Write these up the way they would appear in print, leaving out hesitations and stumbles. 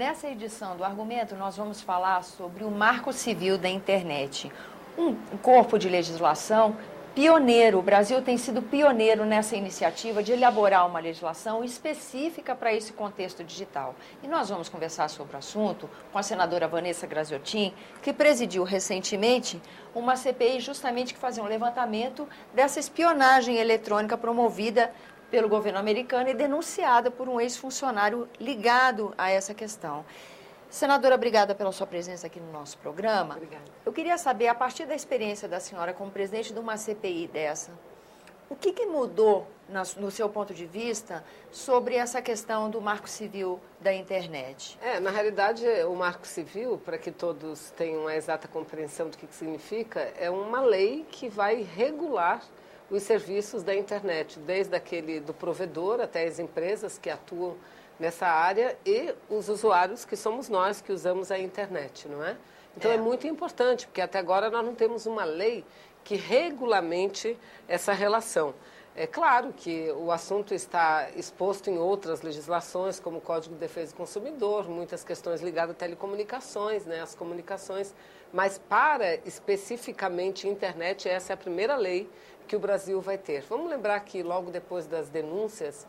Nessa edição do Argumento, nós vamos falar sobre o Marco Civil da Internet, um corpo de legislação pioneiro. O Brasil tem sido pioneiro nessa iniciativa de elaborar uma legislação específica para esse contexto digital. E nós vamos conversar sobre o assunto com a senadora Vanessa Graziotin, que presidiu recentemente uma CPI justamente que fazia um levantamento dessa espionagem eletrônica promovida pelo governo americano e denunciada por um ex-funcionário ligado a essa questão. Senadora, obrigada pela sua presença aqui no nosso programa. Obrigada. Eu queria saber, a partir da experiência da senhora como presidente de uma CPI dessa, o que mudou, no seu ponto de vista, sobre essa questão do Marco Civil da Internet? Na realidade, o Marco Civil, para que todos tenham a exata compreensão do que significa, é uma lei que vai regular os serviços da internet, desde aquele do provedor até as empresas que atuam nessa área e os usuários que somos nós que usamos a internet, não é? Então é muito importante, porque até agora nós não temos uma lei que regulamente essa relação. É claro que o assunto está exposto em outras legislações, como o Código de Defesa do Consumidor, muitas questões ligadas a telecomunicações, né, as comunicações, mas para especificamente internet, essa é a primeira lei que o Brasil vai ter. Vamos lembrar que logo depois das denúncias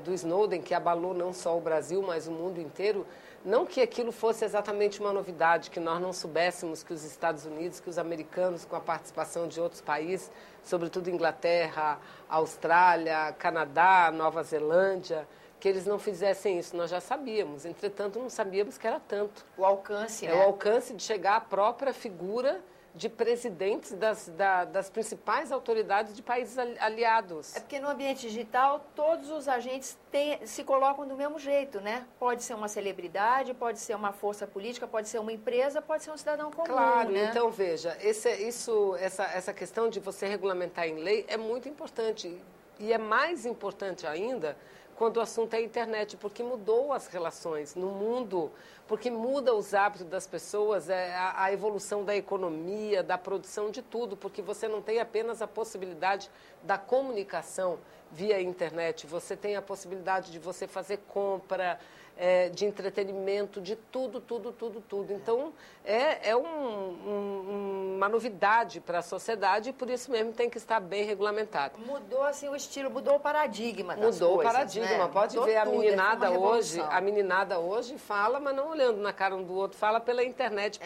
do Snowden, que abalou não só o Brasil, mas o mundo inteiro, não que aquilo fosse exatamente uma novidade, que nós não soubéssemos que os Estados Unidos, que os americanos, com a participação de outros países, sobretudo Inglaterra, Austrália, Canadá, Nova Zelândia, que eles não fizessem isso. Nós já sabíamos, entretanto, não sabíamos que era tanto. O alcance, né? O alcance de chegar à própria figura de presidentes das principais autoridades de países aliados. É porque no ambiente digital todos os agentes se colocam do mesmo jeito, né? Pode ser uma celebridade, pode ser uma força política, pode ser uma empresa, pode ser um cidadão comum, claro, né? Então veja, essa questão de você regulamentar em lei é muito importante e é mais importante ainda quando o assunto é a internet, porque mudou as relações no mundo, porque muda os hábitos das pessoas, a evolução da economia, da produção, de tudo, porque você não tem apenas a possibilidade da comunicação via internet, você tem a possibilidade de você fazer compra, de entretenimento, de tudo. Então, uma novidade para a sociedade e por isso mesmo tem que estar bem regulamentado. Mudou assim o estilo, mudou o paradigma das coisas. Mudou o paradigma, né? Pode ver a meninada hoje fala, mas não olhando na cara um do outro, fala pela internet,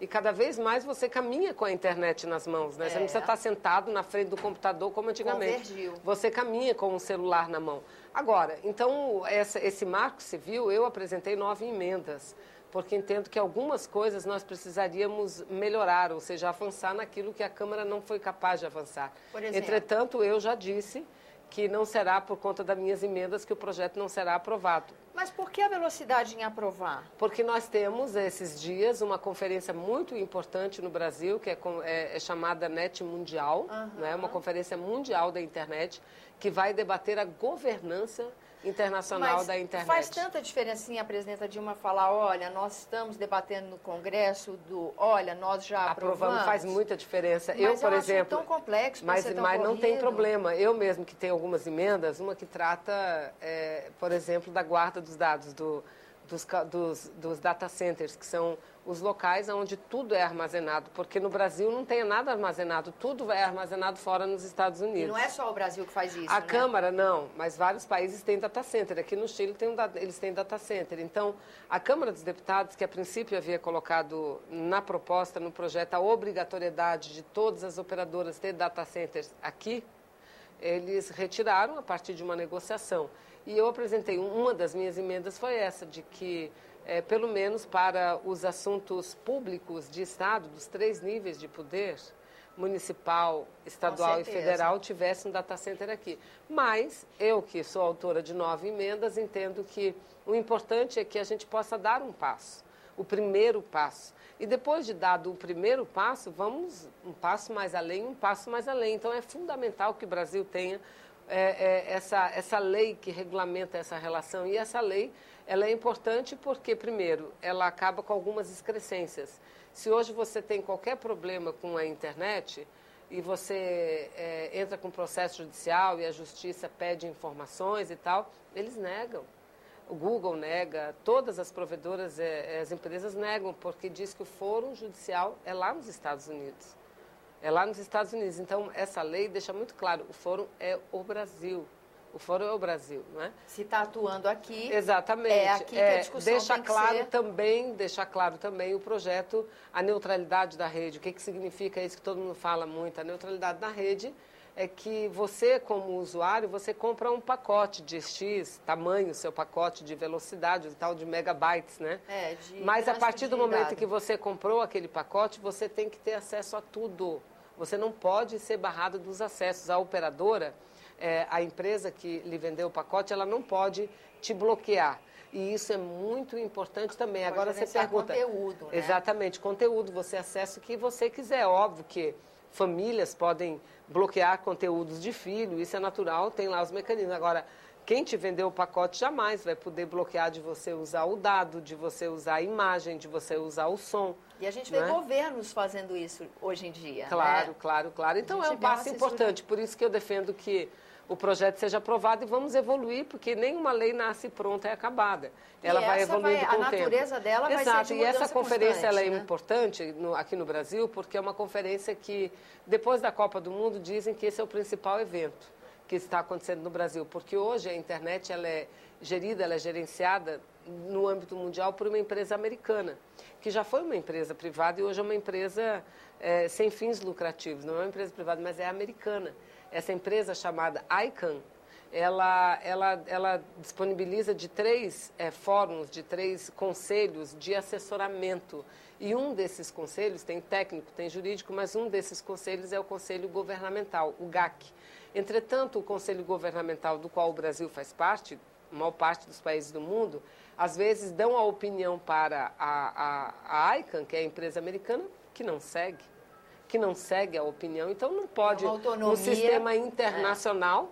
e cada vez mais você caminha com a internet nas mãos, né? Você não precisa estar sentado na frente do computador como antigamente. Convergiu. Você caminha com um celular na mão. Agora, então, esse Marco Civil, eu apresentei 9 emendas, porque entendo que algumas coisas nós precisaríamos melhorar, ou seja, avançar naquilo que a Câmara não foi capaz de avançar. Por exemplo? Entretanto, eu já disse que não será por conta das minhas emendas que o projeto não será aprovado. Mas por que a velocidade em aprovar? Porque nós temos, esses dias, uma conferência muito importante no Brasil, que é chamada NET Mundial, né? Uma conferência mundial da internet, que vai debater a governança internacional da internet. Faz tanta diferença assim, a presidenta Dilma falar, olha, nós estamos debatendo no Congresso olha, nós já aprovamos. Faz muita diferença. Mas por exemplo, tão complexo, mas não tem problema. Eu mesmo que tenho algumas emendas, uma que trata, por exemplo, da guarda dos dados dos data centers, que são os locais onde tudo é armazenado, porque no Brasil não tem nada armazenado, tudo é armazenado fora nos Estados Unidos. E não é só o Brasil que faz isso, A né? Câmara não, mas vários países têm data center. Aqui no Chile eles têm data center. Então, a Câmara dos Deputados, que a princípio havia colocado na proposta, no projeto, a obrigatoriedade de todas as operadoras ter data centers aqui, eles retiraram a partir de uma negociação. E eu apresentei, uma das minhas emendas foi essa, de que, pelo menos para os assuntos públicos de Estado, dos 3 níveis de poder, municipal, estadual e federal, tivesse um data center aqui. Mas eu, que sou autora de 9 emendas, entendo que o importante é que a gente possa dar um passo, o primeiro passo. E depois de dado o primeiro passo, vamos um passo mais além, um passo mais além. Então, é fundamental que o Brasil tenha essa lei que regulamenta essa relação. E essa lei, ela é importante porque, primeiro, ela acaba com algumas excrescências. Se hoje você tem qualquer problema com a internet e você entra com processo judicial e a justiça pede informações e tal, eles negam. o Google nega, todas as provedoras, as empresas negam, porque diz que o fórum judicial é lá nos Estados Unidos. É lá nos Estados Unidos. Então, essa lei deixa muito claro, o fórum é o Brasil. O fórum é o Brasil, não é? Se está atuando aqui, exatamente. É aqui que a discussão deixa tem que claro ser... também, deixa claro também o projeto, a neutralidade da rede. O que significa isso que todo mundo fala muito? A neutralidade da rede é que você, como usuário, você compra um pacote de X tamanho, seu pacote de velocidade, o tal de megabytes, né? Mas a partir do momento que você comprou aquele pacote, você tem que ter acesso a tudo. Você não pode ser barrado dos acessos. A operadora, a empresa que lhe vendeu o pacote, ela não pode te bloquear. E isso é muito importante também. Pode agora você pergunta... conteúdo, né? Exatamente, conteúdo. Você acessa o que você quiser. Óbvio que famílias podem bloquear conteúdos de filho, isso é natural, tem lá os mecanismos. Agora, quem te vendeu o pacote jamais vai poder bloquear de você usar o dado, de você usar a imagem, de você usar o som. E a gente vê governos fazendo isso hoje em dia. Claro, né? claro. Então é um passo importante, por isso que eu defendo que o projeto seja aprovado e vamos evoluir, porque nenhuma lei nasce pronta e acabada. Ela vai evoluindo com o tempo. A natureza dela vai ser de mudança e essa conferência ela é né? importante aqui no Brasil, porque é uma conferência que, depois da Copa do Mundo, dizem que esse é o principal evento que está acontecendo no Brasil, porque hoje a internet ela é gerida, ela é gerenciada no âmbito mundial por uma empresa americana, que já foi uma empresa privada e hoje é uma empresa sem fins lucrativos. Não é uma empresa privada, mas é americana. Essa empresa chamada ICANN, ela disponibiliza de 3 fóruns, de 3 conselhos de assessoramento. E um desses conselhos tem técnico, tem jurídico, mas um desses conselhos é o Conselho Governamental, o GAC. Entretanto, o Conselho Governamental, do qual o Brasil faz parte, a maior parte dos países do mundo, às vezes dão a opinião para a ICANN, que é a empresa americana, que não segue a opinião. Então, não pode um sistema internacional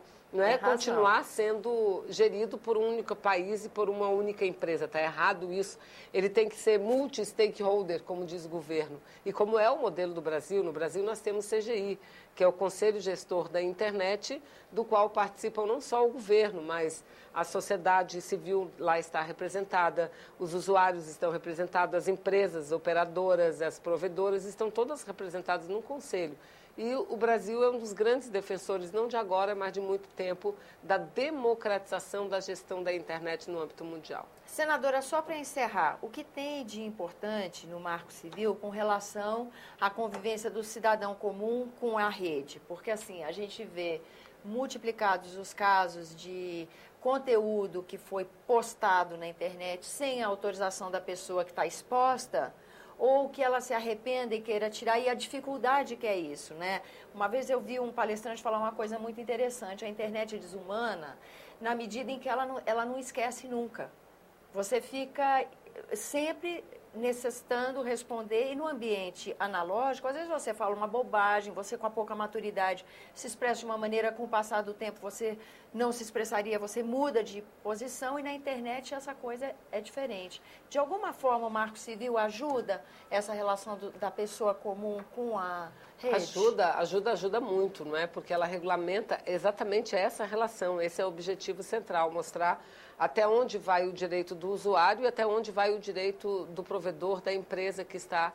continuar sendo gerido por um único país e por uma única empresa. Está errado isso. Ele tem que ser multi-stakeholder, como diz o governo. E como é o modelo do Brasil, no Brasil nós temos CGI, que é o Conselho Gestor da Internet, do qual participam não só o governo, mas a sociedade civil lá está representada, os usuários estão representados, as empresas, operadoras, as provedoras estão todas representadas no Conselho. E o Brasil é um dos grandes defensores, não de agora, mas de muito tempo, da democratização da gestão da internet no âmbito mundial. Senadora, só para encerrar, o que tem de importante no Marco Civil com relação à convivência do cidadão comum com a rede? Porque, assim, a gente vê multiplicados os casos de conteúdo que foi postado na internet sem a autorização da pessoa que está exposta, ou que ela se arrependa e queira tirar, e a dificuldade que é isso, né? Uma vez eu vi um palestrante falar uma coisa muito interessante, a internet é desumana na medida em que ela não esquece nunca. Você fica sempre necessitando responder, e no ambiente analógico, às vezes você fala uma bobagem, você com a pouca maturidade se expressa de uma maneira, com o passar do tempo você não se expressaria, você muda de posição, e na internet essa coisa é diferente. De alguma forma o Marco Civil ajuda essa relação da pessoa comum com a rede? Ajuda muito, não é? Porque ela regulamenta exatamente essa relação, esse é o objetivo central, mostrar até onde vai o direito do usuário e até onde vai o direito do provedor, da empresa que está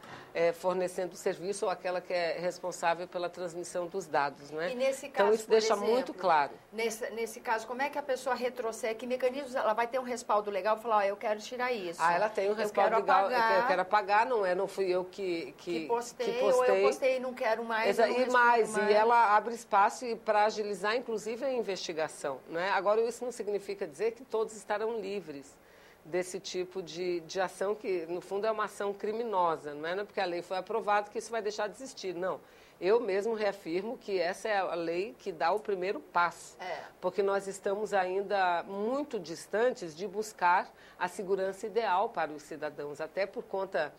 fornecendo o serviço ou aquela que é responsável pela transmissão dos dados, não é? E nesse caso, então isso deixa muito claro. Nesse caso, como é que a pessoa retrocede? Que mecanismos ela vai ter um respaldo legal? Falar, eu quero tirar isso. Ela tem um respaldo legal. Eu quero apagar, não fui eu que postei. Ou eu postei e não quero mais. E ela abre espaço para agilizar, inclusive, a investigação, não é? Agora, isso não significa dizer que todos estarão livres desse tipo de ação que, no fundo, é uma ação criminosa. Não é porque a lei foi aprovada que isso vai deixar de existir. Não. Eu mesmo reafirmo que essa é a lei que dá o primeiro passo. Porque nós estamos ainda muito distantes de buscar a segurança ideal para os cidadãos, até por conta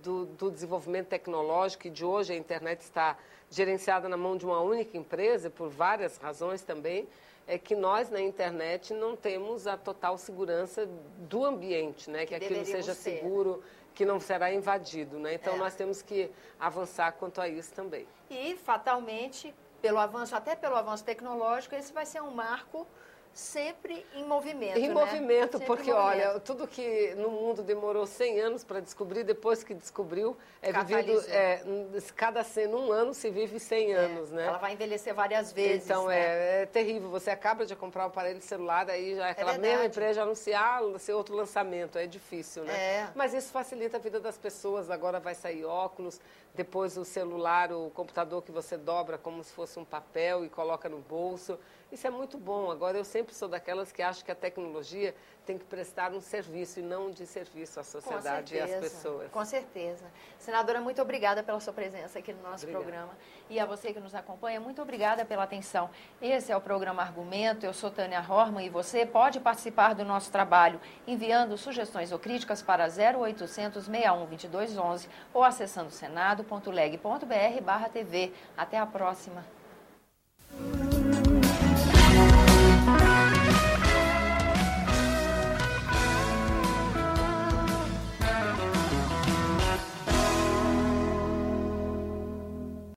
do desenvolvimento tecnológico, e de hoje a internet está gerenciada na mão de uma única empresa, por várias razões também, é que nós, na internet, não temos a total segurança do ambiente, né? Que aquilo seja seguro, que não será invadido, né? Então, nós temos que avançar quanto a isso também. E, fatalmente, até pelo avanço tecnológico, esse vai ser um marco sempre em movimento, Em né? movimento, Sempre porque em movimento. olha, tudo que no mundo demorou 100 anos para descobrir, depois que descobriu, é vivido, cada 100 ano se vive 100 anos, né? Ela vai envelhecer várias vezes, então, né? é terrível. Você acaba de comprar um aparelho celular, aí já aquela verdade. mesma empresa anunciar seu outro lançamento. É difícil, né? É. Mas isso facilita a vida das pessoas. Agora vai sair óculos, depois o celular, o computador que você dobra como se fosse um papel e coloca no bolso. Isso é muito bom. Agora, eu sempre sou daquelas que acham que a tecnologia tem que prestar um serviço e não um desserviço à sociedade e às pessoas. Com certeza. Senadora, muito obrigada pela sua presença aqui no nosso programa. E a você que nos acompanha, muito obrigada pela atenção. Esse é o programa Argumento. Eu sou Tânia Horman e você pode participar do nosso trabalho enviando sugestões ou críticas para 0800 61 22 11 ou acessando senado.leg.br/TV. Até a próxima.